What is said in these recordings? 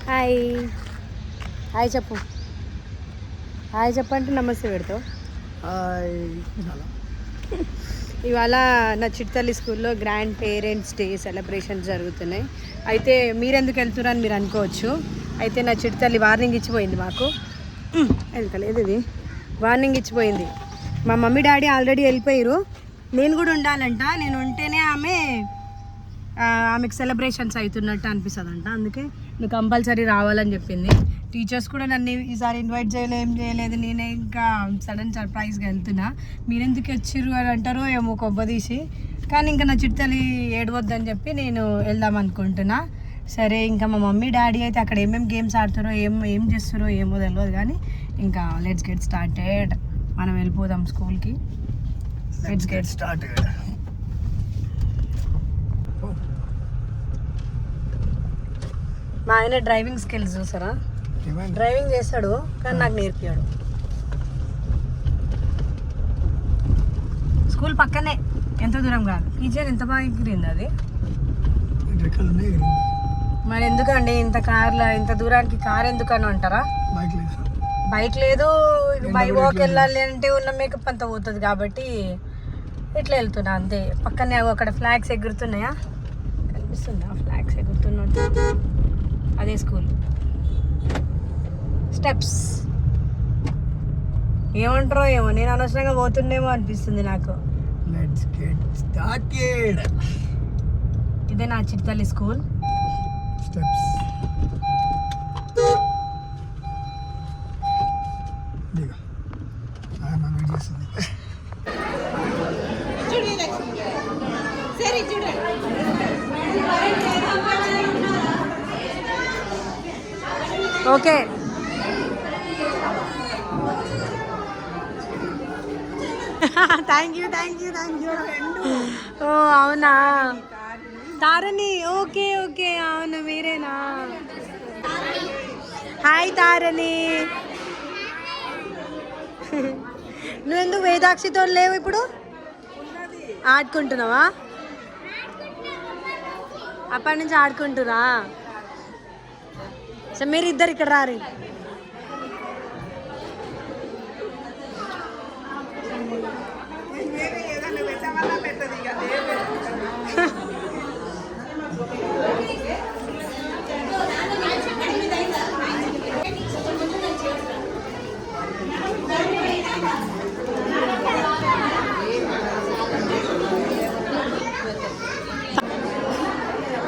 Hi hi చెప్పు. Hi చెప్పంటే నమస్తే పెడతావు. హాయ్. ఇవాళ నా చిట్టతల్లి స్కూల్లో గ్రాండ్ పేరెంట్స్ డే సెలబ్రేషన్స్ జరుగుతున్నాయి. అయితే మీరెందుకు వెళ్తున్నారని మీరు అనుకోవచ్చు. అయితే నా చిట్టతల్లి వార్నింగ్ ఇచ్చిపోయింది మాకు. వెళ్తలేదు, ఇది వార్నింగ్ ఇచ్చిపోయింది. మా మమ్మీ డాడీ ఆల్రెడీ వెళ్ళిపోయారు. నేను కూడా ఉండాలంట. నేను ఉంటేనే ఆమెకు సెలబ్రేషన్స్ అవుతున్నట్టు అనిపిస్తుందంట. అందుకే నువ్వు కంపల్సరీ రావాలని చెప్పింది. టీచర్స్ కూడా నన్ను ఈసారి ఇన్వైట్ ఏం చేయలేదు. నేనే ఇంకా సడన్ సర్ప్రైజ్గా వెళ్తున్నా. మీరెందుకు వచ్చిర్రు అని అంటారో ఏమో కొబ్బదీసి. కానీ ఇంకా నా చిట్టతల్లి ఏడవద్దని చెప్పి నేను వెళ్దాం అనుకుంటున్నా. సరే, ఇంకా మా మమ్మీ డాడీ అయితే అక్కడ ఏమేమి గేమ్స్ ఆడుతారో ఏం చేస్తారో ఏమో తెలియదు. కానీ ఇంకా లెట్స్ గెట్ స్టార్టెడ్. మనం వెళ్ళిపోదాం స్కూల్కి. Let's get started. మా ఆయన డ్రైవింగ్ స్కిల్స్ చూసారా? డ్రైవింగ్ చేస్తాడు కానీ నాకు నేర్పాడు. స్కూల్ పక్కనే, ఎంత దూరం కాదు. టీచర్ ఎంత బాగా ఎగిరింది అది. మరి ఎందుకండి ఇంత దూరానికి కార్ ఎందుకని అంటారా? బైక్ లేదు. బై వాక్ వెళ్ళాలి అంటే ఉన్న మేకప్ అంతా పోతుంది కాబట్టి ఇట్లా వెళ్తున్నా అంతే. పక్కనే అక్కడ ఫ్లాగ్స్ ఎగురుతున్నాయా, కనిపిస్తుందా? ఫ్లాగ్స్ ఎగురుతున్నట్టు. అదే స్కూల్ స్టెప్స్. ఏమంటారో ఏమో, నేను అనవసరంగా పోతుండేమో అనిపిస్తుంది నాకు. ఇదే నా చిట్టతల్లి school steps. Okay, thank you. ఓ అవునా, తారణి. ఓకే ఓకే, అవును మీరేనా? హాయ్ తారణి. నువ్వెందుకు వేదాక్షితో లేవు ఇప్పుడు? ఆడుకుంటున్నావా? అప్పటి నుంచి ఆడుకుంటురా? సో మీరు ఇద్దరు ఇక్కడ రారు.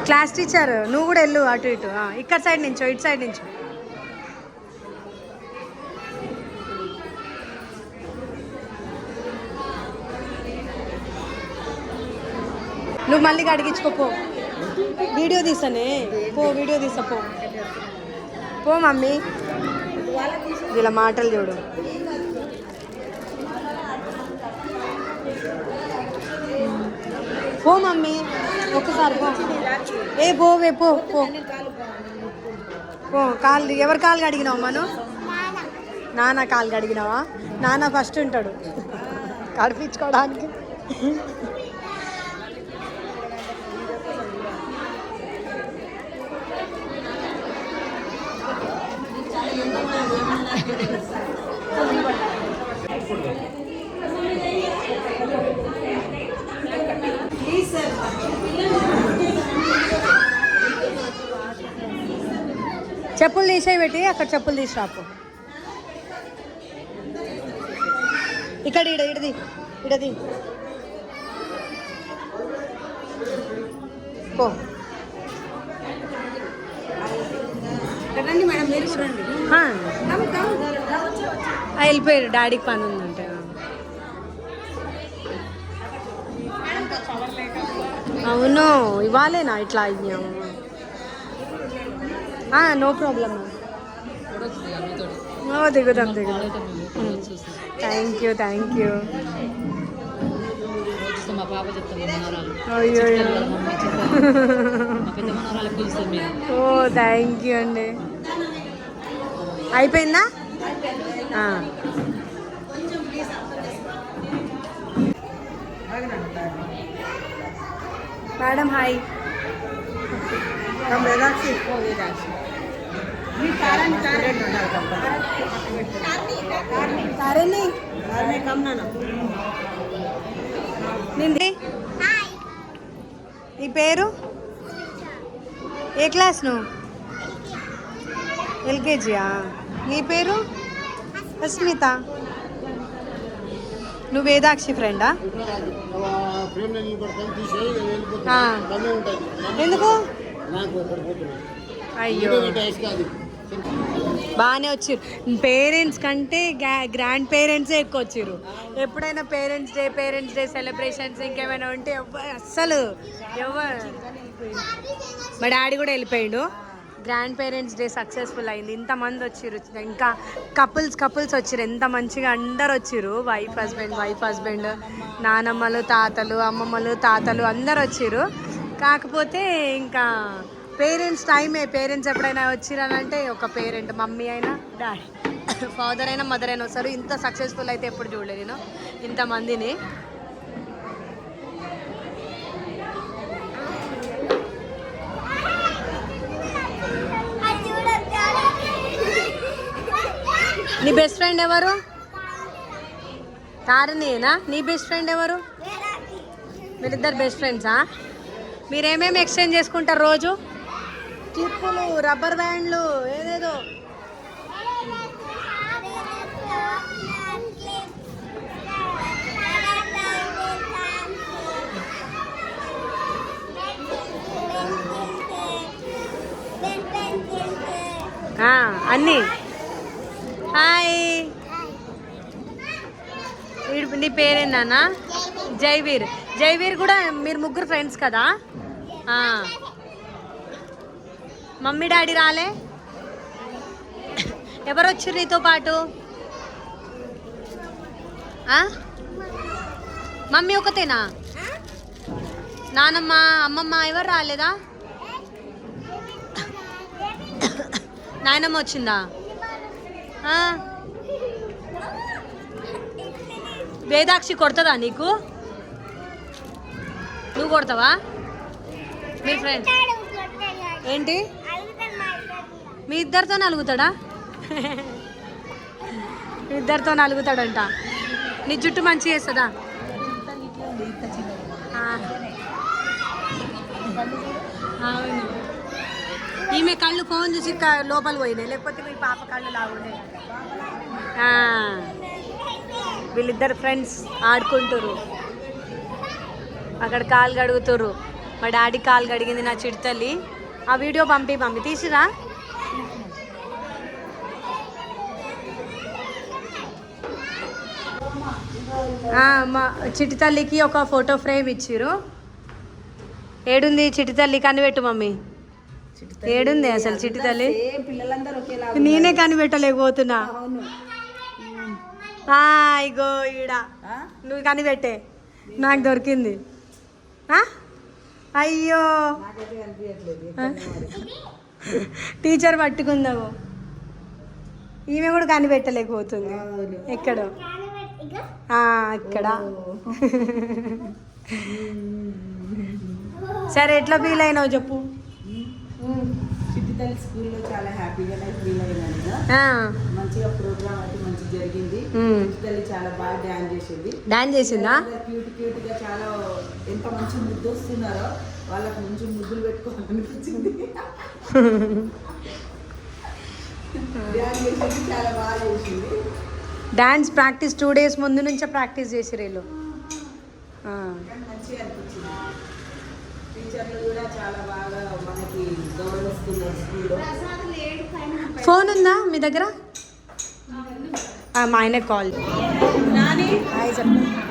క్లాస్ టీచర్ నువ్వు కూడా వెళ్ళు అటు ఇటు. ఇక్కడ సైడ్ నుంచో, ఇటు సైడ్ నుంచో. నువ్వు మళ్ళీ అడిగించుకోపో. వీడియో తీసానే, వీడియో తీసా పో మమ్మీ. ఇలా మాటలు చూడు. పో మమ్మీ, ఒక్కసారి పోవే పో. కాలు ఎవరి కాలు కడిగినావు? మనం నాన్న కాలు కడిగినావా? నాన్న ఫస్ట్ ఉంటాడు కడిపించుకోవడానికి. చెప్పులు తీసేయి పెట్టి అక్కడ చెప్పులు తీసి రాపు. ఇక్కడ ఇడది పో. వెళ్ళిపోయారు, డాడీకి పని ఉందంటే. అవును, ఇవ్వాలేనా ఇట్లా అయ్యాము. No problem. దిగుదాం. Thank you. అయ్యో, ఓ థ్యాంక్ యూ అండి. అయిపోయిందా? Madam hi. तारणी నింది నీ పేరు ఏ క్లాస్ నువ్వు ఎల్కేజీయా నీ పేరు అస్మిత నువ్వు వేదాక్షి ఫ్రెండా ఎందుకు అయ్యో బాగానే వచ్చారు పేరెంట్స్ కంటే గ్రాండ్ పేరెంట్సే ఎక్కువ వచ్చారు ఎప్పుడైనా పేరెంట్స్ డే సెలబ్రేషన్స్ ఇంకేమైనా ఉంటే అస్సలు మా డాడీ కూడా వెళ్ళిపోయాడు గ్రాండ్ పేరెంట్స్ డే సక్సెస్ఫుల్ అయింది ఇంతమంది వచ్చారు ఇంకా కపుల్స్ వచ్చారు ఎంత మంచిగా అందరు వచ్చారు వైఫ్ హస్బెండ్ నానమ్మలు తాతలు అమ్మమ్మలు తాతలు అందరు వచ్చారు కాకపోతే ఇంకా పేరెంట్స్ ఎప్పుడైనా వచ్చిరానంటే ఒక పేరెంట్ మమ్మీ అయినా డాడీ ఫాదర్ అయినా మదర్ అయినా వస్తారు ఇంత సక్సెస్ఫుల్ అయితే ఎప్పుడు చూడలేదు నేను ఇంతమందిని నీ బెస్ట్ ఫ్రెండ్ ఎవరు తారనేనా నీ బెస్ట్ ఫ్రెండ్ ఎవరు మీరిద్దరు బెస్ట్ ఫ్రెండ్సా మీరేమేమి ఎక్స్చేంజ్ చేసుకుంటారు రోజు క్లిప్పులు రబ్బర్ బ్యాండ్లు ఏదేదో అన్నీ హాయ్ నీ పేరేనా జైవీర్ కూడా మీరు ముగ్గురు ఫ్రెండ్స్ కదా మమ్మీ డాడీ రాలే ఎవరు వచ్చారు నీతో పాటు మమ్మీ ఒకతేనా నానమ్మ అమ్మమ్మ ఎవరు రాలేదా నాయనమ్మ వచ్చిందా వేదాక్షి కొడుతుందా నీకు నువ్వు కొడతావా మీ ఫ్రెండ్ ఏంటి మీ ఇద్దరితో నలుగుతాడా మీ ఇద్దరితో నలుగుతాడంట నీ జుట్టు మంచిగా వేస్తుందా అవును ఈమె కళ్ళు ఫోన్ చూసి లోపల పోయినాయి లేకపోతే మీ పాప కళ్ళు లాగుండే వీళ్ళిద్దరు ఫ్రెండ్స్ ఆడుకుంటారు అక్కడ కాలు కడుగుతారు మా డాడీ కాలు కడిగింది నా చిడతల్లి ఆ వీడియో పంపి తీసిరా మా చిట్టి తల్లికి ఒక ఫోటో ఫ్రేమ్ ఇచ్చిర్రు ఏడుంది చిట్టి తల్లి కనిపెట్టు మమ్మీ ఏడుంది అసలు చిట్టి తల్లి నేనే కనిపెట్టలేకపోతున్నా ఇగో ఈడ నువ్వు కనిపెట్టే నాకు దొరికింది అయ్యో టీచర్ పట్టుకుందాము ఈమె కూడా కనిపెట్టలేకపోతుంది ఎక్కడో ఇక్కడ సరే ఎట్లా ఫీల్ అయినావు చెప్పు చిట్టితల్లి స్కూల్లో చాలా హ్యాపీగానే ఫీల్ అయినాను మంచిగా ప్రోగ్రామ్ అయితే మంచిగా జరిగింది చిట్టితల్లి చాలా బాగా డాన్స్ చేసిందా క్యూట్ గా చాలా ఎంత మంచి ముద్దు వస్తున్నారో వాళ్ళకి మంచి ముద్దులు పెట్టుకోవాలనిపించింది డాన్స్ చేసింది చాలా బాగా చేసింది డాన్స్ ప్రాక్టీస్ 2 days ముందు నుంచే ప్రాక్టీస్ చేసిరు వీళ్ళు మంచిగా అనిపించింది టీచర్లు కూడా చాలా బాగా మనకి గౌరవిస్తున్నారు స్కూల్లో ఫోన్ ఉందా మీ దగ్గర మా ఆయన కాల్ నాని హాయ్ చెప్పండి